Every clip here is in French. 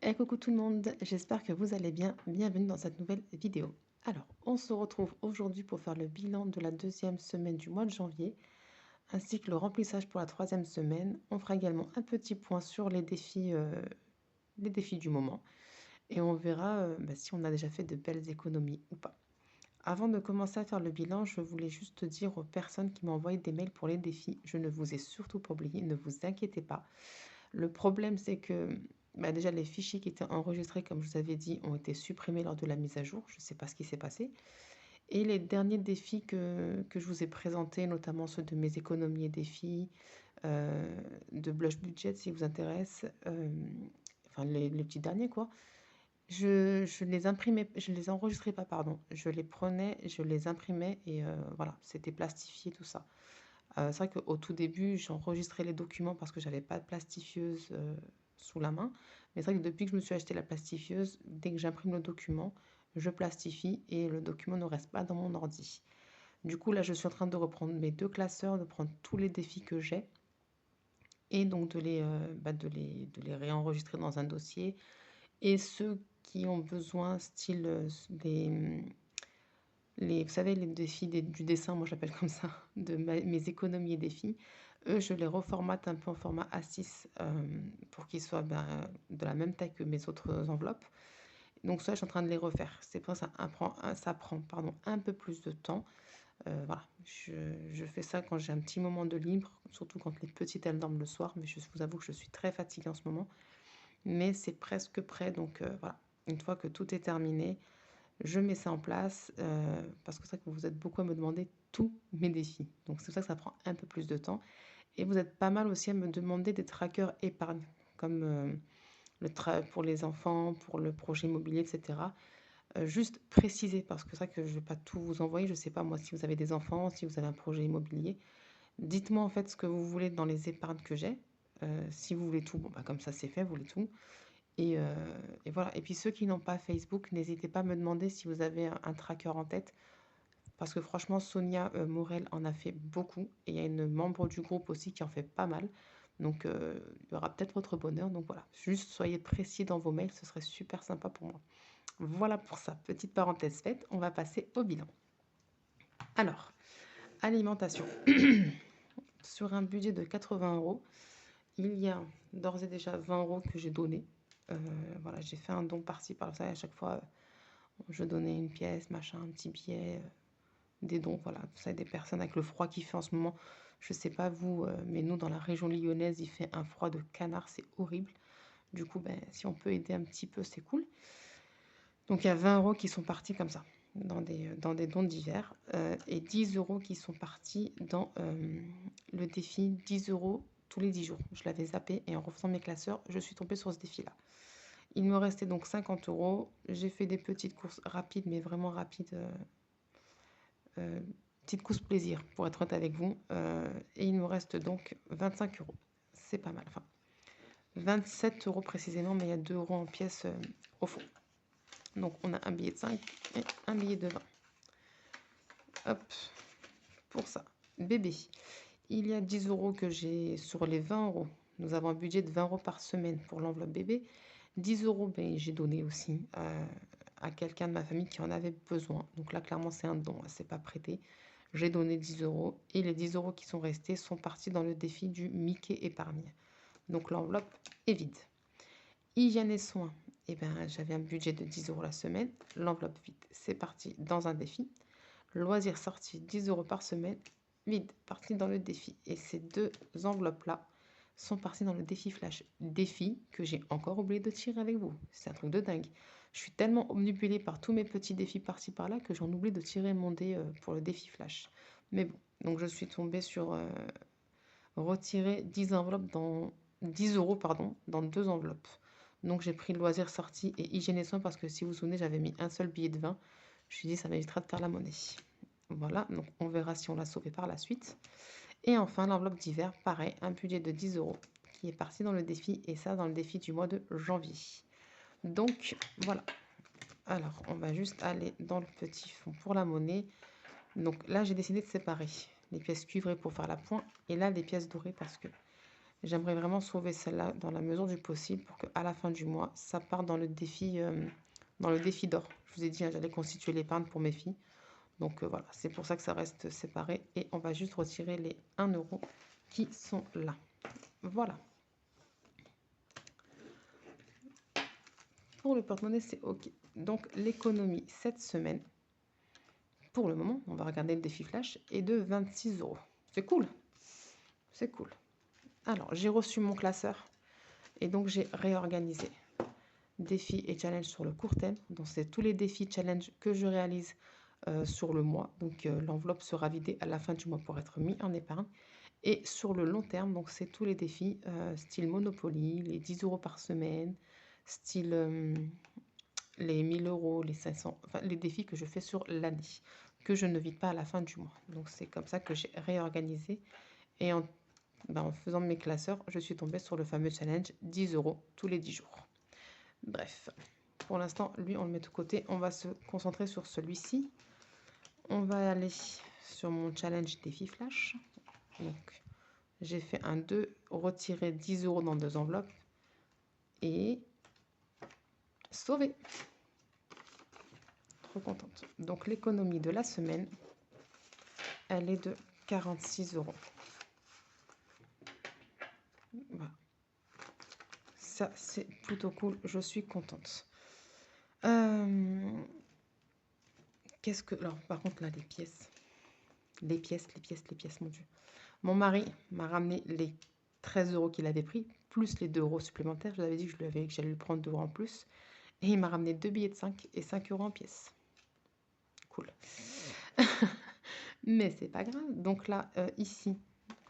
Et coucou tout le monde, j'espère que vous allez bien. Bienvenue dans cette nouvelle vidéo. Alors, on se retrouve aujourd'hui pour faire le bilan de la deuxième semaine du mois de janvier, ainsi que le remplissage pour la troisième semaine. On fera également un petit point sur les défis du moment, et on verra si on a déjà fait de belles économies ou pas. Avant de commencer à faire le bilan, je voulais juste dire aux personnes qui m'ont envoyé des mails pour les défis, je ne vous ai surtout pas oublié, ne vous inquiétez pas. Le problème, c'est que déjà les fichiers qui étaient enregistrés, comme je vous avais dit, ont été supprimés lors de la mise à jour. Je ne sais pas ce qui s'est passé. Et les derniers défis que je vous ai présentés, notamment ceux de mes économies et défis, de Blush Budget, si vous intéresse, enfin les petits derniers quoi, je les imprimais, je les enregistrais pas, pardon. Je les prenais, je les imprimais et voilà, c'était plastifié tout ça. C'est vrai qu'au tout début, j'enregistrais les documents parce que j'avais pas de plastifieuse sous la main. Mais c'est vrai que depuis que je me suis acheté la plastifieuse, dès que j'imprime le document, je plastifie et le document ne reste pas dans mon ordi. Du coup, là, je suis en train de reprendre mes deux classeurs, de prendre tous les défis que j'ai et donc de les réenregistrer dans un dossier. Et ceux qui ont besoin, style vous savez, les défis du dessin, moi j'appelle comme ça, mes économies et défis, eux, je les reformate un peu en format A6 pour qu'ils soient de la même taille que mes autres enveloppes. Donc ça, je suis en train de les refaire. C'est pour ça, ça prend pardon, un peu plus de temps. Voilà, je fais ça quand j'ai un petit moment de libre, surtout quand les petites, elles dorment le soir. Mais je vous avoue que je suis très fatiguée en ce moment. Mais c'est presque prêt, donc voilà. Une fois que tout est terminé, je mets ça en place parce que c'est vrai que vous êtes beaucoup à me demander tous mes défis. Donc c'est pour ça que ça prend un peu plus de temps. Et vous êtes pas mal aussi à me demander des trackers épargne, comme pour les enfants, pour le projet immobilier, etc. Juste préciser, parce que c'est vrai que je ne vais pas tout vous envoyer. Je ne sais pas moi si vous avez des enfants, si vous avez un projet immobilier. Dites-moi en fait ce que vous voulez dans les épargnes que j'ai. Si vous voulez tout, bon, comme ça c'est fait, vous voulez tout. Et, euh, et voilà. Et puis ceux qui n'ont pas Facebook, n'hésitez pas à me demander si vous avez un tracker en tête. Parce que franchement, Sonia Morel en a fait beaucoup. Et il y a une membre du groupe aussi qui en fait pas mal. Donc il y aura peut-être votre bonheur. Donc voilà, juste soyez précis dans vos mails, ce serait super sympa pour moi. Voilà pour ça. Petite parenthèse faite, on va passer au bilan. Alors, alimentation. Sur un budget de 80 euros, il y a d'ores et déjà 20 euros que j'ai donné. Voilà, j'ai fait un don par-ci par-là. À chaque fois, je donnais une pièce, machin, un petit billet, des dons. Voilà, vous savez, des personnes avec le froid qu'il fait en ce moment. Je sais pas vous, mais nous, dans la région lyonnaise, il fait un froid de canard, c'est horrible. Du coup, si on peut aider un petit peu, c'est cool. Donc, il y a 20 euros qui sont partis comme ça, dans des dons divers. Et 10 euros qui sont partis dans le défi 10 euros tous les 10 jours. Je l'avais zappé et en refaisant mes classeurs, je suis tombée sur ce défi-là. Il me restait donc 50 euros. J'ai fait des petites courses rapides, mais vraiment rapides. Petite course plaisir, pour être honnête avec vous. Et il me reste donc 25 euros. C'est pas mal. Enfin, 27 euros précisément, mais il y a 2 euros en pièces au fond. Donc, on a un billet de 5 et un billet de 20. Hop, pour ça. Bébé. Il y a 10 euros que j'ai sur les 20 euros. Nous avons un budget de 20 euros par semaine pour l'enveloppe bébé. 10 euros, j'ai donné aussi à quelqu'un de ma famille qui en avait besoin. Donc là, clairement, c'est un don, c'est pas prêté. J'ai donné 10 euros et les 10 euros qui sont restés sont partis dans le défi du Mickey épargne. Donc l'enveloppe est vide. Hygiène et soins, j'avais un budget de 10 euros la semaine. L'enveloppe vide, c'est parti dans un défi. Loisirs sortis, 10 euros par semaine, vide, parti dans le défi. Et ces deux enveloppes-là sont parties dans le défi flash. Défi que j'ai encore oublié de tirer avec vous. C'est un truc de dingue. Je suis tellement omnibulée par tous mes petits défis par-ci par-là que j'en oublie de tirer mon dé pour le défi flash. Mais bon, donc je suis tombée sur retirer 10 enveloppes dans 10 euros pardon, dans deux enveloppes. Donc j'ai pris loisirs sortis et hygiène et soins parce que si vous vous souvenez, j'avais mis un seul billet de 20. Je me suis dit ça m'évitera de faire la monnaie. Voilà, donc on verra si on l'a sauvé par la suite. Et enfin, l'enveloppe d'hiver, pareil, un budget de 10 euros qui est parti dans le défi, et ça dans le défi du mois de janvier. Donc voilà. Alors, on va juste aller dans le petit fond pour la monnaie. Donc là, j'ai décidé de séparer les pièces cuivrées pour faire la pointe, et là, les pièces dorées parce que J'aimerais vraiment sauver celle-là dans la mesure du possible pour qu'à la fin du mois, ça parte dans le défi d'or. Je vous ai dit, hein, j'allais constituer l'épargne pour mes filles. Donc voilà, c'est pour ça que ça reste séparé. Et on va juste retirer les 1 € qui sont là. Voilà. Pour le porte-monnaie, c'est OK. Donc l'économie cette semaine, pour le moment, on va regarder le défi flash, est de 26 €. C'est cool. C'est cool. Alors, j'ai reçu mon classeur et donc j'ai réorganisé défis et challenges sur le court terme. Donc, c'est tous les défis challenges que je réalise sur le mois. Donc, l'enveloppe sera vidée à la fin du mois pour être mis en épargne. Et sur le long terme, donc c'est tous les défis style Monopoly, les 10 € par semaine, style les 1000 €, les 500, enfin les défis que je fais sur l'année, que je ne vide pas à la fin du mois. Donc, c'est comme ça que j'ai réorganisé. Et en faisant mes classeurs, je suis tombée sur le fameux challenge 10 € tous les 10 jours. Bref, pour l'instant, lui, on le met de côté. On va se concentrer sur celui-ci. On va aller sur mon challenge défi flash. Donc, j'ai fait un 2, retirer 10 € dans 2 enveloppes et sauver. Trop contente. Donc, l'économie de la semaine, elle est de 46 €. Voilà. Ça, c'est plutôt cool. Je suis contente. Qu'est-ce que... Alors, par contre, là, les pièces, mon Dieu. Mon mari m'a ramené les 13 € qu'il avait pris, plus les 2 € supplémentaires. Je lui avais dit que j'allais lui prendre 2 € en plus. Et il m'a ramené 2 billets de 5 et 5 € en pièces. Cool. Mais c'est pas grave. Donc là, ici,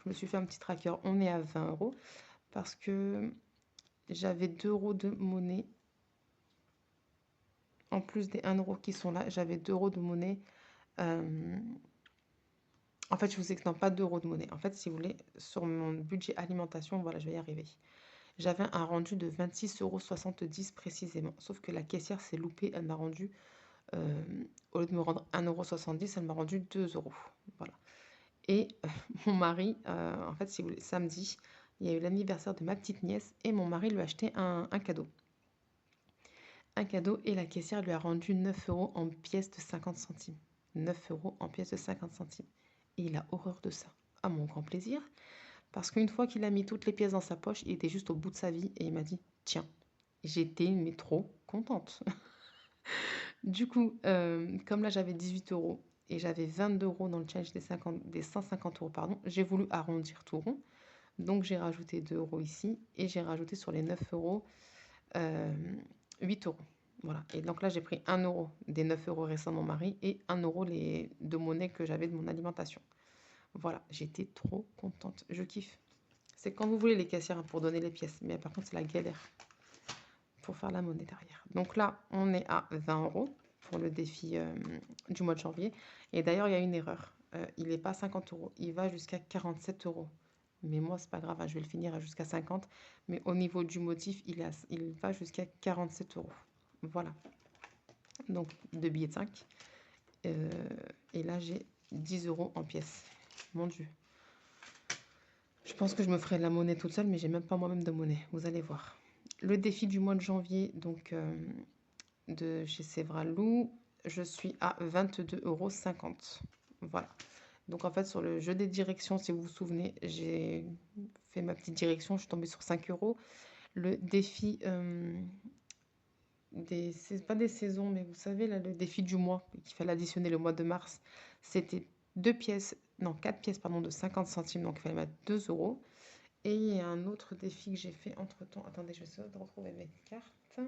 je me suis fait un petit tracker. On est à 20 € parce que j'avais 2 € de monnaie. En plus des 1 € qui sont là, j'avais 2 € de monnaie. En fait, je vous explique, pas 2 € de monnaie. En fait, si vous voulez, sur mon budget alimentation, voilà, je vais y arriver. J'avais un rendu de 26,70 € précisément. Sauf que la caissière s'est loupée. Elle m'a rendu, au lieu de me rendre 1,70 €, elle m'a rendu 2 €. Voilà. Et mon mari, en fait, si vous voulez, samedi, il y a eu l'anniversaire de ma petite nièce et mon mari lui a acheté un cadeau. Un cadeau et la caissière lui a rendu 9 € en pièces de 50 centimes. 9 € en pièces de 50 centimes. Et il a horreur de ça. À mon grand plaisir. Parce qu'une fois qu'il a mis toutes les pièces dans sa poche, il était juste au bout de sa vie et il m'a dit « Tiens ». J'étais mais trop contente. Du coup, comme là j'avais 18 € et j'avais 22 € dans le challenge des 150 €, pardon, j'ai voulu arrondir tout rond. Donc j'ai rajouté 2 € ici et j'ai rajouté sur les 9 € 8 €. Voilà. Et donc là j'ai pris 1 € des 9 € restants de mon mari et 1 € de monnaie que j'avais de mon alimentation. Voilà, j'étais trop contente. Je kiffe. C'est quand vous voulez les caissières pour donner les pièces. Mais par contre, c'est la galère pour faire la monnaie derrière. Donc là, on est à 20 € pour le défi du mois de janvier. Et d'ailleurs, il y a une erreur. Il n'est pas 50 €. Il va jusqu'à 47 €. Mais moi, c'est pas grave, hein, je vais le finir jusqu'à 50. Mais au niveau du motif, il va jusqu'à 47 €. Voilà. Donc, 2 billets de 5. Et là, j'ai 10 € en pièces. Mon Dieu. Je pense que je me ferai de la monnaie toute seule, mais j'ai même pas moi-même de monnaie. Vous allez voir. Le défi du mois de janvier, donc de chez Sévralou, je suis à 22,50 €. Voilà. Donc en fait, sur le jeu des directions, si vous vous souvenez, j'ai fait ma petite direction, je suis tombée sur 5 €. Le défi c'est pas des saisons, mais vous savez, là, le défi du mois, qu'il fallait additionner le mois de mars, c'était 4 pièces pardon, de 50 centimes, donc il fallait mettre 2 €. Et il y a un autre défi que j'ai fait entre-temps. Attendez, je vais essayer de retrouver mes cartes.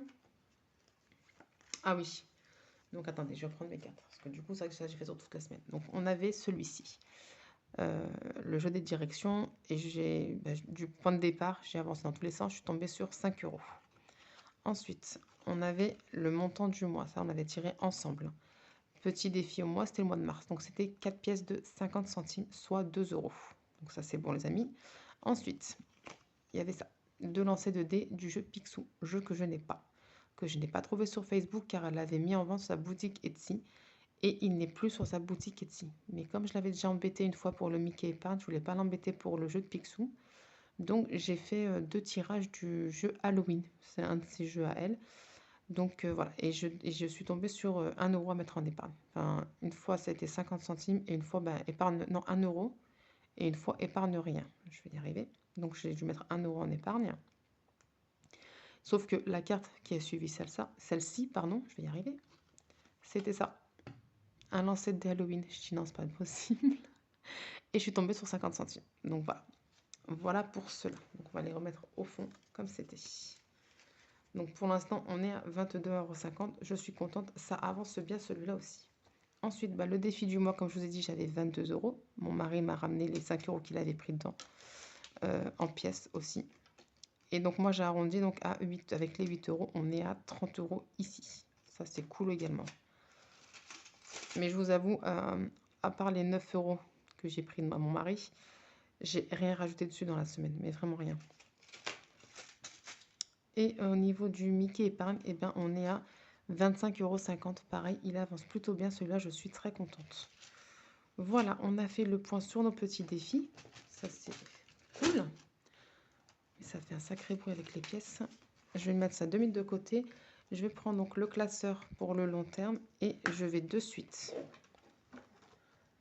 Ah oui. Donc attendez, je vais prendre mes cartes. Parce que du coup, ça, j'ai fait sur toute la semaine. Donc on avait celui-ci. Le jeu des directions. Et du point de départ, j'ai avancé dans tous les sens. Je suis tombée sur 5 €. Ensuite, on avait le montant du mois. Ça, on avait tiré ensemble. Petit défi au mois, c'était le mois de mars. Donc c'était 4 pièces de 50 centimes, soit 2 €. Donc ça, c'est bon, les amis. Ensuite, il y avait ça. 2 lancers de dés du jeu Picsou. Jeu que je n'ai pas trouvé sur Facebook car elle l'avait mis en vente sur sa boutique Etsy. Et il n'est plus sur sa boutique Etsy. Mais comme je l'avais déjà embêté une fois pour le Mickey Épargne, je voulais pas l'embêter pour le jeu de Picsou. Donc, j'ai fait 2 tirages du jeu Halloween. C'est un de ces jeux à elle. Donc, voilà. Et je suis tombée sur 1 euro à mettre en épargne. Enfin, une fois, c'était 50 centimes et une fois, ben, épargne, non, 1 euro. Et une fois, épargne rien. Je vais y arriver. Donc, j'ai dû mettre 1 euro en épargne. Sauf que la carte qui a suivi celle-ci, pardon, je vais y arriver, c'était ça. Un lancer de dés Halloween. Je dis non, c'est pas possible. Et je suis tombée sur 50 centimes. Donc voilà. Voilà pour cela. Donc on va les remettre au fond comme c'était. Donc pour l'instant, on est à 22,50 €. Je suis contente. Ça avance bien celui-là aussi. Ensuite, bah, le défi du mois, comme je vous ai dit, j'avais 22 €. Mon mari m'a ramené les 5 € qu'il avait pris dedans en pièces aussi. Et donc moi, j'ai arrondi donc à 8. Avec les 8 €, on est à 30 € ici. Ça, c'est cool également. Mais je vous avoue, à part les 9 € que j'ai pris de mon mari, j'ai rien rajouté dessus dans la semaine, mais vraiment rien. Et au niveau du Mickey épargne, eh bien, on est à 25,50 €. Pareil, il avance plutôt bien celui-là, je suis très contente. Voilà, on a fait le point sur nos petits défis. Ça, c'est cool. Et ça fait un sacré bruit avec les pièces. Je vais mettre ça 2 minutes de côté. Je vais prendre donc le classeur pour le long terme et je vais de suite.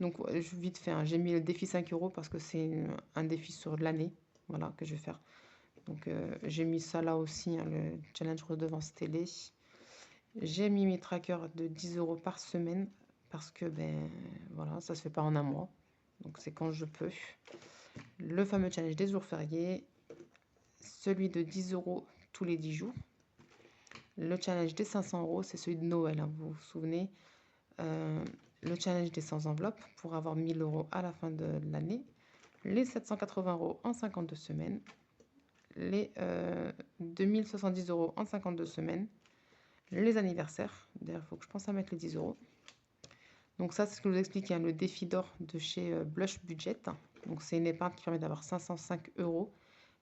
Donc, vite fait, hein, j'ai mis le défi 5 € parce que c'est un défi sur l'année, voilà, que je vais faire. Donc, j'ai mis ça là aussi, hein, le challenge redevance télé. J'ai mis mes trackers de 10 € par semaine parce que, ben, voilà, ça se fait pas en un mois. Donc, c'est quand je peux. Le fameux challenge des jours fériés, celui de 10 € tous les 10 jours. Le challenge des 500 €, c'est celui de Noël, hein, vous vous souvenez. Le challenge des 100 enveloppes pour avoir 1 000 € à la fin de l'année. Les 780 € en 52 semaines. Les 2070 € en 52 semaines. Les anniversaires. D'ailleurs, il faut que je pense à mettre les 10 €. Donc ça, c'est ce que je vous explique, hein, le défi d'or de chez Blush Budget. Donc c'est une épargne qui permet d'avoir 505 €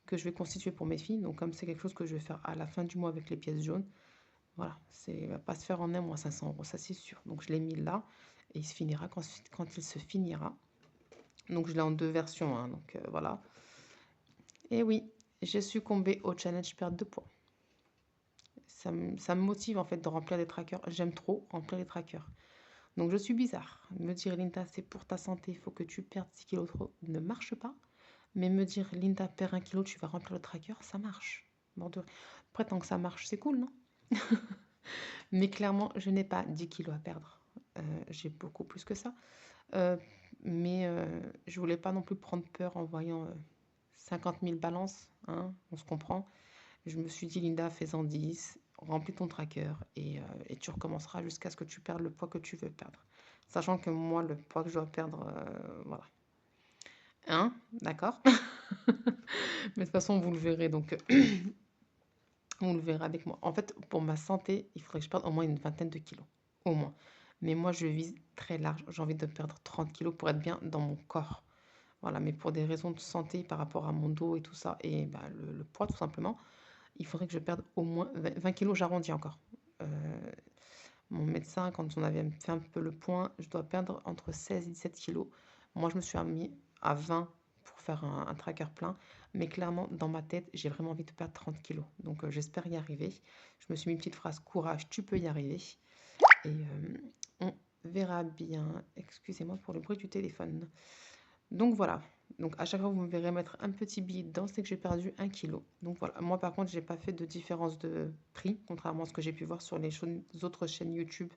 que je vais constituer pour mes filles. Donc comme c'est quelque chose que je vais faire à la fin du mois avec les pièces jaunes, voilà, c'est va pas se faire en un mois 500 €, ça c'est sûr. Donc je l'ai mis là et il se finira quand il se finira. Donc je l'ai en 2 versions, hein, donc voilà. Et oui, j'ai succombé au challenge perte de poids. Ça me motive en fait de remplir des trackers. J'aime trop remplir les trackers. Donc je suis bizarre. Me dire Linda, c'est pour ta santé, il faut que tu perdes 6 kilos trop, ne marche pas. Mais me dire Linda, perds 1 kilo, tu vas remplir le tracker, ça marche. Après, tant que ça marche, c'est cool, non? Mais clairement, je n'ai pas 10 kilos à perdre. J'ai beaucoup plus que ça. Mais je voulais pas non plus prendre peur en voyant 50 000 balances, hein, on se comprend. Je me suis dit, Linda, fais-en 10, remplis ton tracker et tu recommenceras jusqu'à ce que tu perdes le poids que tu veux perdre. Sachant que moi, le poids que je dois perdre, voilà. Hein? D'accord? Mais de toute façon, vous le verrez, donc on le verra avec moi. En fait, pour ma santé, il faudrait que je perde au moins une vingtaine de kilos. Au moins. Mais moi, je vise très large. J'ai envie de perdre 30 kilos pour être bien dans mon corps. Voilà, mais pour des raisons de santé par rapport à mon dos et tout ça, et bah, le poids tout simplement, il faudrait que je perde au moins 20 kilos, j'arrondis encore. Mon médecin, quand on avait fait un peu le point, je dois perdre entre 16 et 17 kilos. Moi, je me suis mis à 20 pour faire un tracker plein. Mais clairement, dans ma tête, j'ai vraiment envie de perdre 30 kilos. Donc, j'espère y arriver. Je me suis mis une petite phrase, courage, tu peux y arriver. Et on verra bien. Excusez-moi pour le bruit du téléphone. Donc, voilà. Donc, à chaque fois, vous me verrez mettre un petit billet dedans, c'est que j'ai perdu 1 kilo. Donc, voilà. Moi, par contre, j'ai pas fait de différence de prix, contrairement à ce que j'ai pu voir sur les autres chaînes YouTube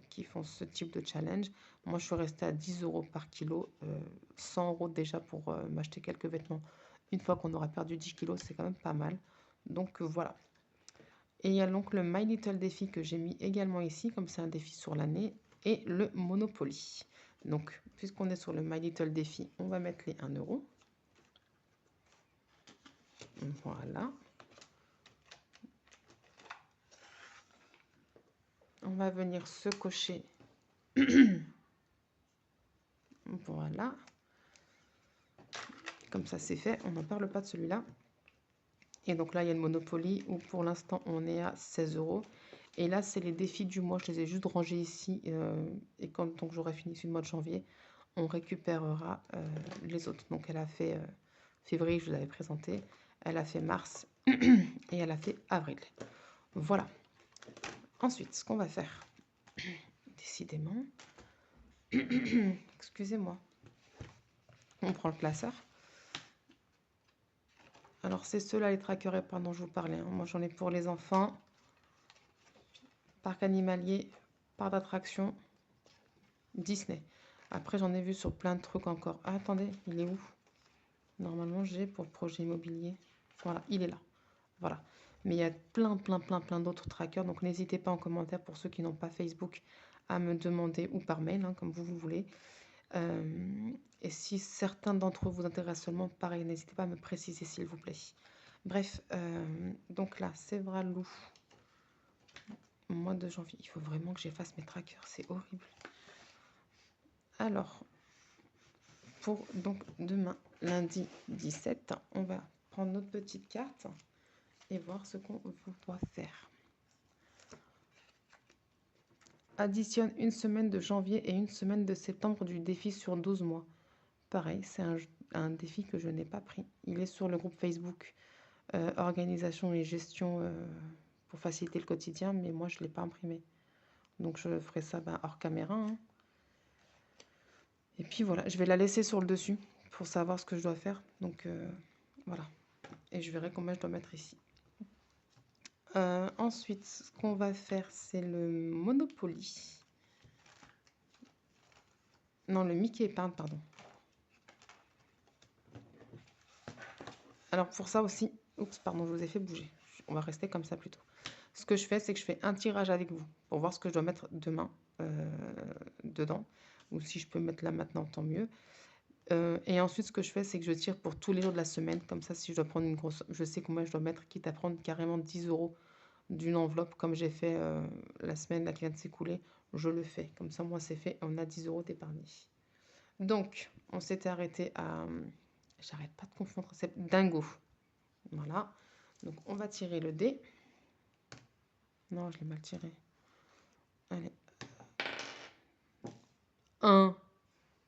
qui font ce type de challenge. Moi, je suis restée à 10 € par kilo, 100 € déjà pour m'acheter quelques vêtements. Une fois qu'on aura perdu 10 kilos, c'est quand même pas mal. Donc, voilà. Et il y a donc le My Little Défi que j'ai mis également ici, comme c'est un défi sur l'année, et le Monopoly. Donc, puisqu'on est sur le My Little Défi, on va mettre les 1 €. Voilà. On va venir se cocher. Voilà. Comme ça, c'est fait. On n'en parle pas de celui-là. Et donc là, il y a le Monopoly où pour l'instant, on est à 16 €. Et là, c'est les défis du mois. Je les ai juste rangés ici. Et quand donc j'aurai fini celui du mois de janvier, on récupérera les autres. Donc elle a fait février, je vous avais présenté. Elle a fait mars et elle a fait avril. Voilà. Ensuite, ce qu'on va faire, décidément, excusez-moi, on prend le classeur. Alors, c'est ceux-là, les trackers et dont je vous parlais. Hein. Moi, j'en ai pour les enfants, parc animalier, parc d'attraction, Disney. Après, j'en ai vu sur plein de trucs encore. Ah, attendez, il est où? Normalement, j'ai pour le projet immobilier. Voilà, il est là. Voilà. Mais il y a plein d'autres trackers. Donc, n'hésitez pas en commentaire pour ceux qui n'ont pas Facebook à me demander ou par mail, hein, comme vous voulez. Et si certains d'entre eux vous intéressent seulement, pareil, n'hésitez pas à me préciser, s'il vous plaît. Bref, donc là, Sévralou, mois de janvier. Il faut vraiment que j'efface mes trackers, c'est horrible. Alors, pour donc demain, lundi 17, on va prendre notre petite carte et voir ce qu'on doit faire. Additionne une semaine de janvier et une semaine de septembre du défi sur 12 mois. Pareil, c'est un défi que je n'ai pas pris. Il est sur le groupe Facebook organisation et gestion pour faciliter le quotidien, mais moi je ne l'ai pas imprimé. Donc je ferai ça hors caméra. Hein. Et puis voilà, je vais la laisser sur le dessus pour savoir ce que je dois faire. Donc voilà. Et je verrai combien je dois mettre ici. Ensuite, ce qu'on va faire, c'est le Monopoly. Non, le Mickey Épargne, pardon. Alors pour ça aussi, oups, pardon, je vous ai fait bouger. On va rester comme ça plutôt. Ce que je fais, c'est que je fais un tirage avec vous pour voir ce que je dois mettre demain dedans. Ou si je peux mettre là maintenant, tant mieux. Et ensuite, ce que je fais, c'est que je tire pour tous les jours de la semaine. Comme ça, si je dois prendre une grosse... Je sais combien je dois mettre, quitte à prendre carrément 10 € d'une enveloppe, comme j'ai fait la semaine là, qui vient de s'écouler. Je le fais. Comme ça, moi, c'est fait. On a 10 € d'épargnés. Donc, on s'était arrêté à... J'arrête pas de confondre. C'est Dingo. Voilà. Donc, on va tirer le dé. Non, je l'ai mal tiré. Allez. 1.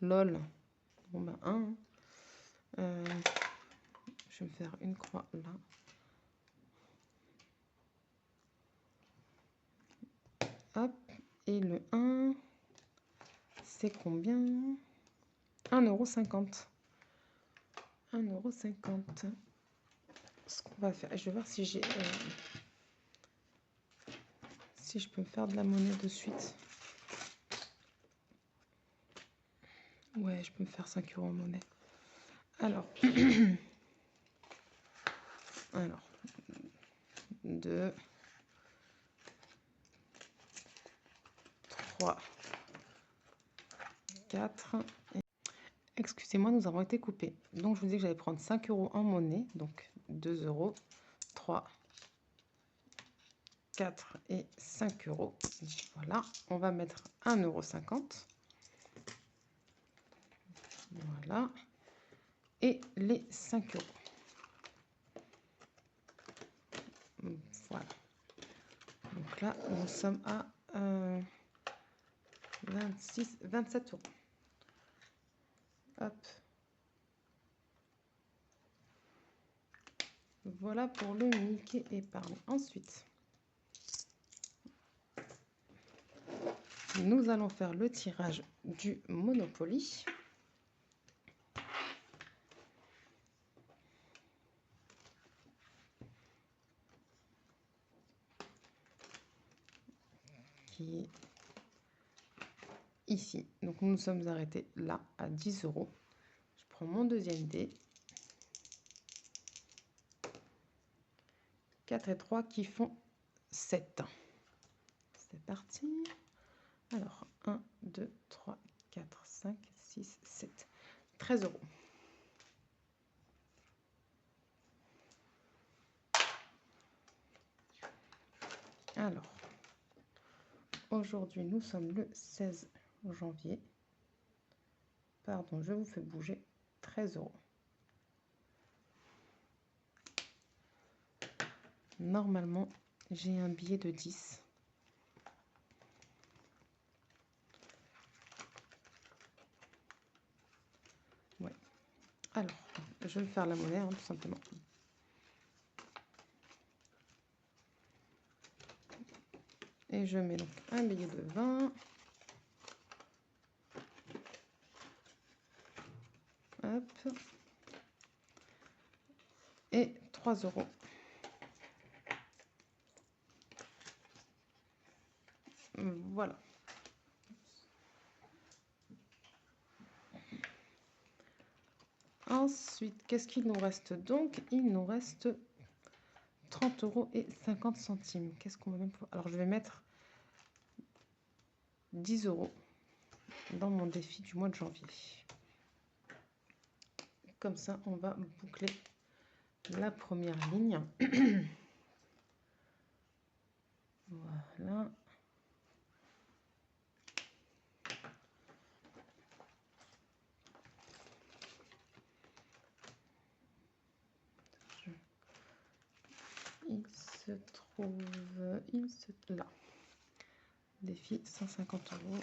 Lol. Bon, ben 1. Je vais me faire une croix là. Hop. Et le 1, c'est combien? 1,50 €. 1,50 €. Ce qu'on va faire, je vais voir si j'ai... si je peux me faire de la monnaie de suite. Ouais, je peux me faire 5 € en monnaie. Alors, 2, 3, 4. Excusez-moi, nous avons été coupés. Donc, je vous dis que j'allais prendre 5 € en monnaie. Donc, 2 €, 3, 4 et 5 €. Voilà, on va mettre 1,50 €. Voilà. Et les 5 €. Voilà. Donc là, nous sommes à 27 €. Hop. Voilà pour le Mickey Épargne. Ensuite, nous allons faire le tirage du Monopoly. Qui est ici. Donc nous nous sommes arrêtés là à 10 €. Je prends mon deuxième dé. 4 et 3 qui font 7. C'est parti. Alors 1, 2, 3, 4, 5, 6, 7. 13 €. Alors, aujourd'hui, nous sommes le 16 janvier. Pardon, je vous fais bouger 13 €. Normalement, j'ai un billet de 10. Ouais. Alors, je vais faire la monnaie, hein, tout simplement. Et je mets donc un billet de 20. Hop. Et 3 euros. Voilà. Ensuite, qu'est-ce qu'il nous reste donc? Il nous reste 30 euros et 50 centimes. Qu'est-ce qu'on va même... Alors, je vais mettre 10 euros dans mon défi du mois de janvier. Comme ça, on va boucler la première ligne. Voilà. Il se trouve là. Défi 150 euros.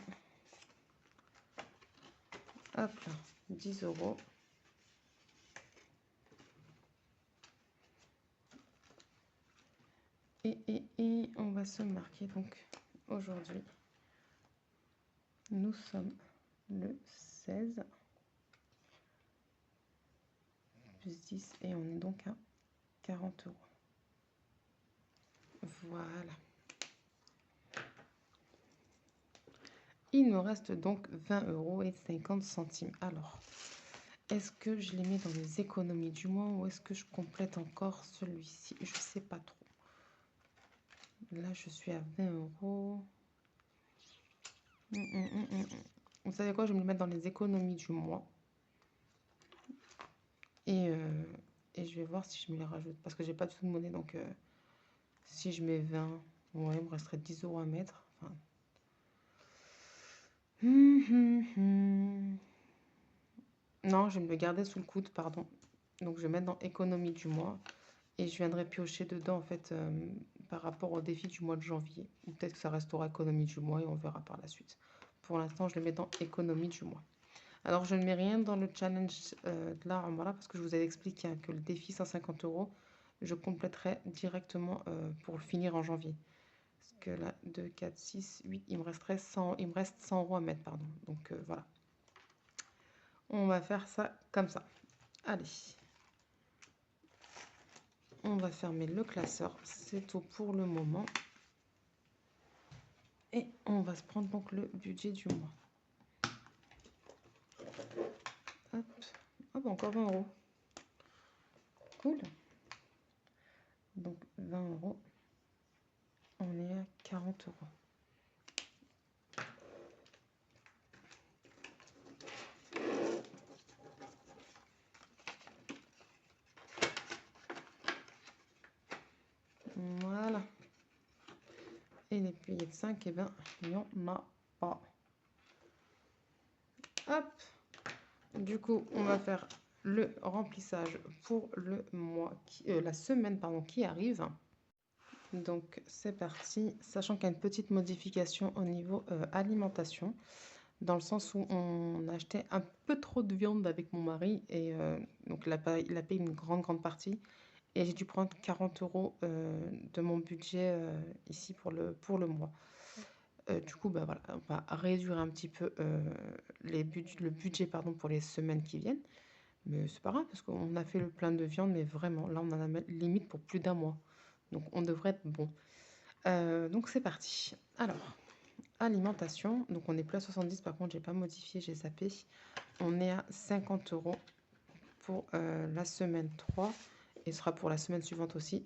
Hop là, 10 euros. Et on va se marquer donc aujourd'hui. Nous sommes le 16 plus 10 et on est donc à 40 euros. Voilà. Il me reste donc 20 euros et 50 centimes. Alors, est-ce que je les mets dans les économies du mois ou est-ce que je complète encore celui-ci? Je ne sais pas trop. Là, je suis à 20 euros. Vous savez quoi? Je vais me le mettre dans les économies du mois. Et je vais voir si je me les rajoute. Parce que j'ai pas du tout de monnaie. Donc, si je mets 20, ouais, il me resterait 10 euros à mettre. Enfin... Non, je vais me le garder sous le coude, pardon. Donc, je vais mettre dans économie du mois. Et je viendrai piocher dedans, en fait, par rapport au défi du mois de janvier. Ou peut-être que ça restera économie du mois et on verra par la suite. Pour l'instant, je le mets dans économie du mois. Alors, je ne mets rien dans le challenge de la Umrah parce que je vous avais expliqué hein, que le défi 150 euros, je compléterai directement pour le finir en janvier. Parce que là, 2, 4, 6, 8, il me resterait 100, il me reste 100 euros à mettre, pardon. Donc, voilà. On va faire ça comme ça. Allez. On va fermer le classeur. C'est tout pour le moment. Et on va se prendre donc le budget du mois. Hop. Hop, encore 20 euros. Cool. Donc 20 euros. On est à 40 euros. Voilà. Et les piliers de 5, eh bien, il n'y en a pas. Hop. Du coup, on va faire le remplissage pour le mois la semaine pardon, qui arrive. Donc, c'est parti. Sachant qu'il y a une petite modification au niveau alimentation. Dans le sens où on a acheté un peu trop de viande avec mon mari. Et donc, il a payé une grande partie. Et j'ai dû prendre 40 euros de mon budget ici pour le mois. Du coup, bah, voilà, on va réduire un petit peu le budget pardon, pour les semaines qui viennent. Mais c'est pas grave parce qu'on a fait le plein de viande, mais vraiment, là, on en a limite pour plus d'un mois. Donc, on devrait être bon. Donc, c'est parti. Alors, alimentation. Donc, on n'est plus à 70. Par contre, j'ai pas modifié, j'ai zappé. On est à 50 euros pour la semaine 3. Et ce sera pour la semaine suivante aussi.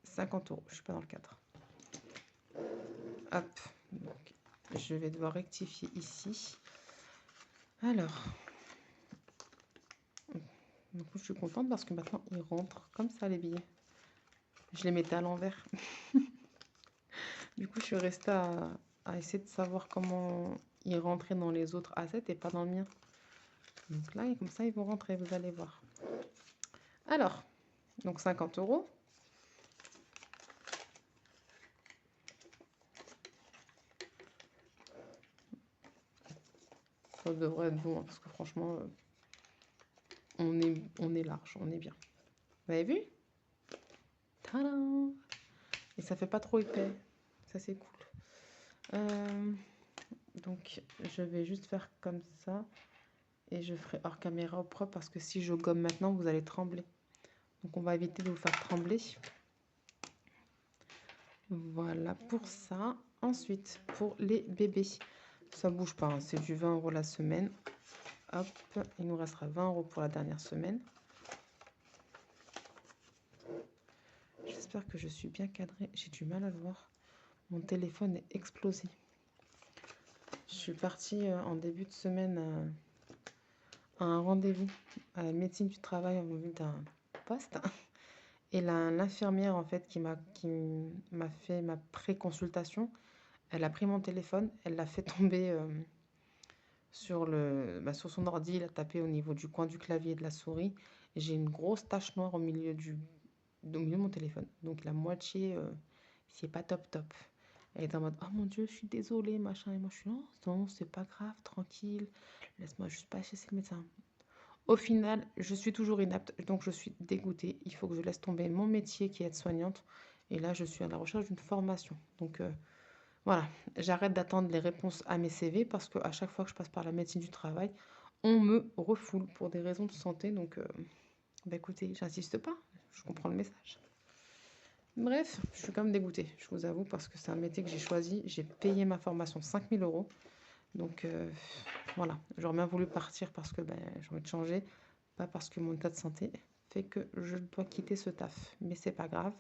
50 euros. Je suis pas dans le cadre. Hop. Donc, je vais devoir rectifier ici. Alors. Du coup, je suis contente parce que maintenant, ils rentrent comme ça, les billets. Je les mettais à l'envers. Du coup, je suis restée à essayer de savoir comment ils rentraient dans les autres assets et pas dans le mien. Donc là, comme ça, ils vont rentrer, vous allez voir. Alors, donc 50 euros. Ça devrait être bon, hein, parce que franchement, on est large, on est bien. Vous avez vu? Tadam! Et ça fait pas trop épais. Ça, c'est cool. Donc, je vais juste faire comme ça. Et je ferai hors caméra au propre parce que si je gomme maintenant, vous allez trembler. Donc, on va éviter de vous faire trembler. Voilà pour ça. Ensuite, pour les bébés. Ça bouge pas, hein, c'est du 20 € la semaine. Hop, il nous restera 20 € pour la dernière semaine. J'espère que je suis bien cadrée. J'ai du mal à le voir. Mon téléphone est explosé. Je suis partie en début de semaine à un rendez-vous à la médecine du travail en vue d'un poste. Et l'infirmière en fait qui m'a fait ma pré-consultation, elle a pris mon téléphone, elle l'a fait tomber sur son ordi, il a tapé au niveau du coin du clavier et de la souris. J'ai une grosse tache noire au milieu de mon téléphone. Donc la moitié, c'est pas top top. Elle est en mode, oh mon Dieu, je suis désolée, machin. Et moi, je suis, non, non, c'est pas grave, tranquille. Laisse-moi juste passer chez le médecin. Au final, je suis toujours inapte, donc je suis dégoûtée. Il faut que je laisse tomber mon métier qui est aide-soignante. Et là, je suis à la recherche d'une formation. Donc voilà, j'arrête d'attendre les réponses à mes CV parce qu'à chaque fois que je passe par la médecine du travail, on me refoule pour des raisons de santé. Donc bah écoutez, j'insiste pas, je comprends le message. Bref, je suis quand même dégoûtée, je vous avoue, parce que c'est un métier que j'ai choisi. J'ai payé ma formation 5 000 €. Donc voilà, j'aurais bien voulu partir parce que j'ai envie de changer, pas parce que mon état de santé fait que je dois quitter ce taf. Mais c'est pas grave.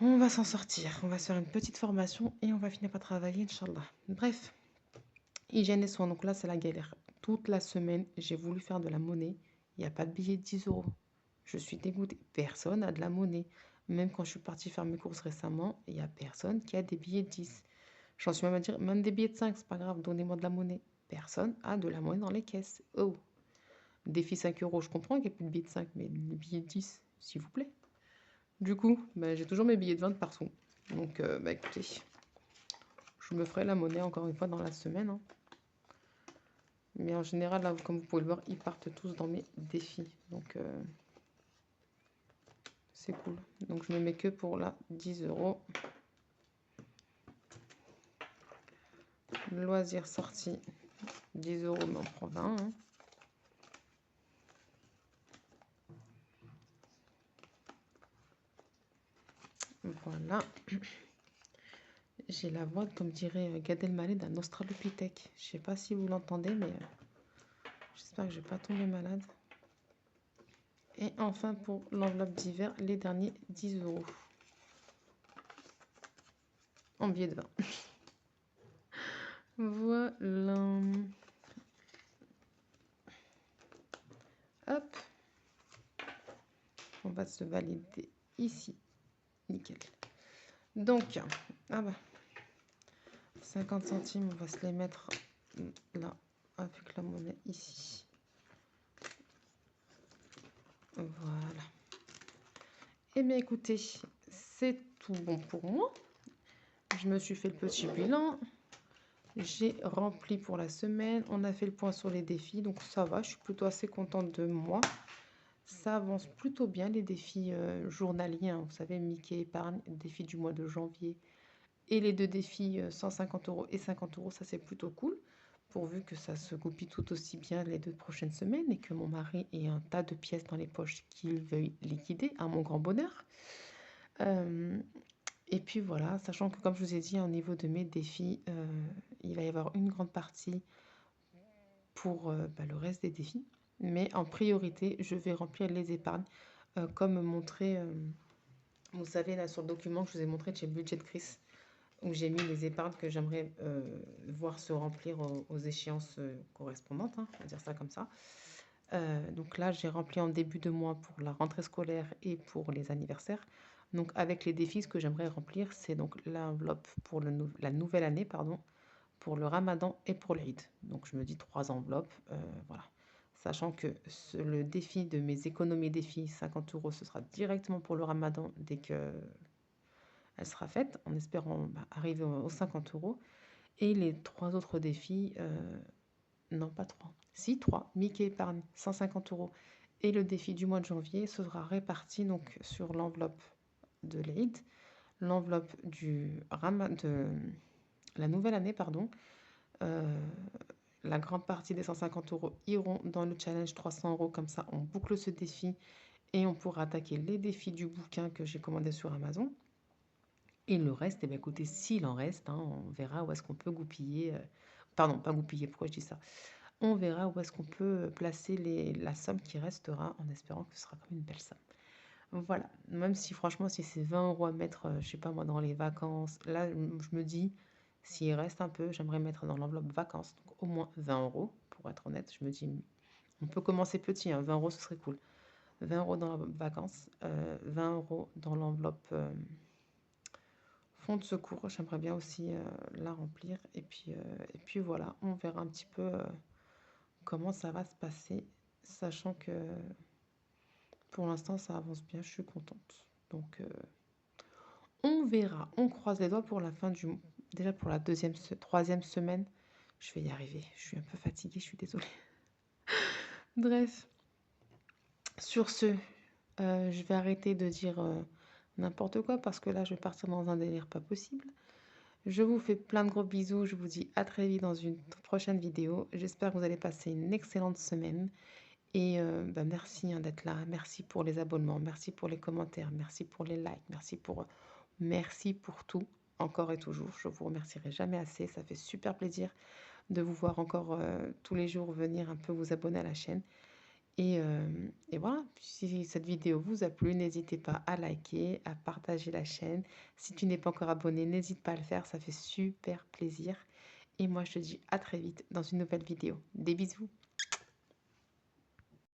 On va s'en sortir. On va se faire une petite formation et on va finir par travailler, Inch'Allah. Bref, hygiène et soins. Donc là, c'est la galère. Toute la semaine, j'ai voulu faire de la monnaie. Il n'y a pas de billet de 10 €. Je suis dégoûtée. Personne n'a de la monnaie. Même quand je suis partie faire mes courses récemment, il n'y a personne qui a des billets de 10. J'en suis même à dire, même des billets de 5, c'est pas grave, donnez-moi de la monnaie. Personne a de la monnaie dans les caisses. Oh, défi 5 €, je comprends qu'il n'y a plus de billets de 5, mais les billets de 10, s'il vous plaît. Du coup, j'ai toujours mes billets de 20 partout. Donc, écoutez, je me ferai la monnaie encore une fois dans la semaine. Hein. Mais en général, là, comme vous pouvez le voir, ils partent tous dans mes défis. Donc, c'est cool. Donc, je me mets que pour la 10 €. Loisirs sortis, 10 €, mais on prend 20. Hein. Voilà. J'ai la voix, comme dirait Gad Elmaleh, d'un australopithèque. Je sais pas si vous l'entendez, mais j'espère que je vais pas tomber malade. Et enfin, pour l'enveloppe d'hiver, les derniers 10 € en billet de 20. Voilà. Hop. On va se valider ici. Nickel. Donc, 50 centimes, on va se les mettre là, avec la monnaie ici. Voilà. Eh bien, écoutez, c'est tout bon pour moi. Je me suis fait le petit bilan. J'ai rempli pour la semaine. On a fait le point sur les défis. Donc, ça va. Je suis plutôt assez contente de moi. Ça avance plutôt bien, les défis journaliers. Hein. Vous savez, Mickey épargne, défi du mois de janvier. Et les deux défis 150 € et 50 €, ça c'est plutôt cool. Pourvu que ça se goupille tout aussi bien les 2 prochaines semaines et que mon mari ait un tas de pièces dans les poches qu'il veuille liquider, à mon grand bonheur. Et puis voilà, sachant que comme je vous ai dit, au niveau de mes défis, il va y avoir une grande partie pour le reste des défis. Mais en priorité, je vais remplir les épargnes, comme montré, vous savez, là sur le document que je vous ai montré de chez Budget Chris, où j'ai mis les épargnes que j'aimerais voir se remplir aux échéances correspondantes, hein, on va dire ça comme ça. Donc là, j'ai rempli en début de mois pour la rentrée scolaire et pour les anniversaires. Donc avec les défis, ce que j'aimerais remplir, c'est donc l'enveloppe pour la nouvelle année, pardon, pour le Ramadan et pour l'Eid. Donc je me dis 3 enveloppes, voilà. Sachant que le défi de mes économies défis, 50 €, ce sera directement pour le Ramadan dès que elle sera faite, en espérant arriver aux 50 €. Et les 3 autres défis, non pas 3, Si, 3, Mickey épargne, 150 euros. Et le défi du mois de janvier sera réparti donc sur l'enveloppe de l'Eid, l'enveloppe de la nouvelle année, pardon. Euh, la grande partie des 150 euros iront dans le challenge 300 euros, comme ça on boucle ce défi et on pourra attaquer les défis du bouquin que j'ai commandé sur Amazon. Et le reste, eh bien, écoutez, s'il en reste, hein, on verra où est-ce qu'on peut goupiller. Pardon, pas goupiller, pourquoi je dis ça? On verra où est-ce qu'on peut placer la somme qui restera en espérant que ce sera comme une belle somme. Voilà, même si franchement, si c'est 20 euros à mettre, je sais pas moi, dans les vacances, là, je me dis, s'il reste un peu, j'aimerais mettre dans l'enveloppe vacances, donc au moins 20 euros, pour être honnête. Je me dis, on peut commencer petit, hein, 20 euros, ce serait cool. 20 euros dans l'enveloppe vacances, 20 euros dans l'enveloppe fonds de secours. J'aimerais bien aussi la remplir. Et puis voilà, on verra un petit peu comment ça va se passer, sachant que pour l'instant, ça avance bien, je suis contente. Donc, on verra. On croise les doigts pour la fin du mois. Déjà pour la troisième semaine, je vais y arriver. Je suis un peu fatiguée, je suis désolée. Bref, sur ce, je vais arrêter de dire n'importe quoi parce que là, je vais partir dans un délire pas possible. Je vous fais plein de gros bisous. Je vous dis à très vite dans une prochaine vidéo. J'espère que vous allez passer une excellente semaine. Et bah, merci hein, d'être là. Merci pour les abonnements. Merci pour les commentaires. Merci pour les likes. Merci pour tout. Encore et toujours. Je vous remercierai jamais assez. Ça fait super plaisir de vous voir encore tous les jours venir un peu vous abonner à la chaîne. Et voilà, si cette vidéo vous a plu, n'hésitez pas à liker, à partager la chaîne. Si tu n'es pas encore abonné, n'hésite pas à le faire, ça fait super plaisir. Et moi, je te dis à très vite dans une nouvelle vidéo. Des bisous.